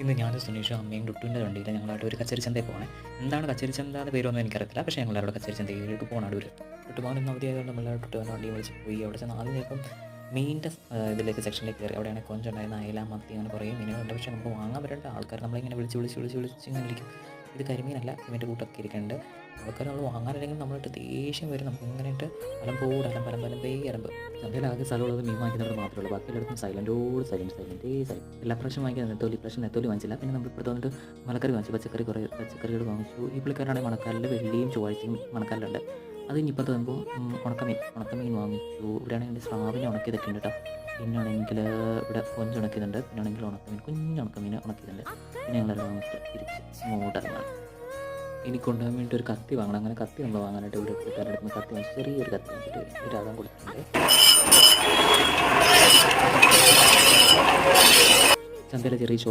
ഇന്ന് ഞാനും സുനീഷും അമ്മയും ടുട്ടുവിൻ്റെ വണ്ടിയിൽ ഞങ്ങളായിട്ട് ഒരു കച്ചേരി ചന്തയിൽ പോകണേ. എന്താണ് കച്ചേരി ചന്ത എന്ന് പേരൊന്നും എനിക്കറിയത്തില്ല. പക്ഷേ ഞങ്ങളവിടെ കച്ചേരി ചന്തയിലേക്ക് പോകണം. അടൂർ ടുട്ടുപോകാൻ ഇന്ന് അവധിയായതുകൊണ്ട് നമ്മളെ ടുട്ടുവിൻ്റെ വണ്ടി വിളിച്ച് പോയി. അവിടെ ചെന്ന് ആദ്യം ചിലപ്പം മീനിൻ്റെ ഇതിലേക്ക് സെക്ഷനിലേക്ക് കയറി. അവിടെയാണെങ്കിൽ കൊഞ്ചുണ്ടായിരുന്ന അയല, മത്തി, അങ്ങനെ കുറേ മീനുകളുണ്ട്. പക്ഷേ നമുക്ക് വാങ്ങാൻ പറ്റേണ്ട ആൾക്കാർ നമ്മളിങ്ങനെ വിളിച്ച് ഇങ്ങനെ ഇരിക്കും. ഇത് കരിമീനല്ല, ഇതിൻ്റെ കൂട്ടൊക്കെ ഇരിക്കുന്നുണ്ട്. ആൾക്കാർ നമ്മൾ വാങ്ങാനില്ലെങ്കിൽ നമ്മളിട്ട് ദേഷ്യം വരും. നമുക്ക് ഇങ്ങനെയിട്ട് അലമ്പോട് അലമ്പേ അലമ്പ്. ചന്തയിലാകെ സ്ഥലമുള്ളത് മീൻ വാങ്ങിക്കുന്നവർ മാത്രമേ ഉള്ളൂ. ബാക്കി എല്ലായിടത്തും സൈലൻറ്റ്. എല്ലാ പ്രാവശ്യം വാങ്ങിക്കുന്നത് നെത്തോലി വാങ്ങിച്ചില്ല. പിന്നെ നമ്മൾ ഇപ്പോൾ വന്നിട്ട് മലക്കറി വാങ്ങിച്ചു, പച്ചക്കറികൾ വാങ്ങിച്ചു. ഈ പുള്ളിക്കാരാണെങ്കിൽ മണക്കാലിൽ വെള്ളിയും ചൊവ്വാഴ്ചയും മണക്കാലിലുണ്ട്. അത് ഇനിയിപ്പോൾ വരുമ്പോൾ ഉണക്കമീൻ വാങ്ങിച്ചു. ഇവിടെയാണെങ്കിൽ സ്രാവിനെ ഉണക്കിയതൊക്കെ ഉണ്ട് കേട്ടോ. പിന്നാണെങ്കിൽ ഇവിടെ കൊഞ്ചുണക്കിയതുണ്ട്. പിന്നാണെങ്കിൽ കുഞ്ഞുണക്കമീൻ ഉണക്കിയതുണ്ട്. പിന്നെ ഞങ്ങളെല്ലാം വാങ്ങിച്ചിട്ട് തിരിച്ച് ഇങ്ങോട്ടിറങ്ങാം. ഇനി കൊണ്ടുപോകാൻ വേണ്ടി ഒരു കത്തി വാങ്ങണം. അങ്ങനെ കത്തി നമ്മൾ വാങ്ങാനായിട്ട് ഇവിടെ പുള്ളിക്കാരുടെ അടുത്ത് കത്തി വാങ്ങിച്ച് ചെറിയൊരു കത്തി വാങ്ങിച്ചിട്ട് ഒരു ആദാൻ കൊടുത്തിട്ടുണ്ട്. ചന്തയിലെ ചെറിയ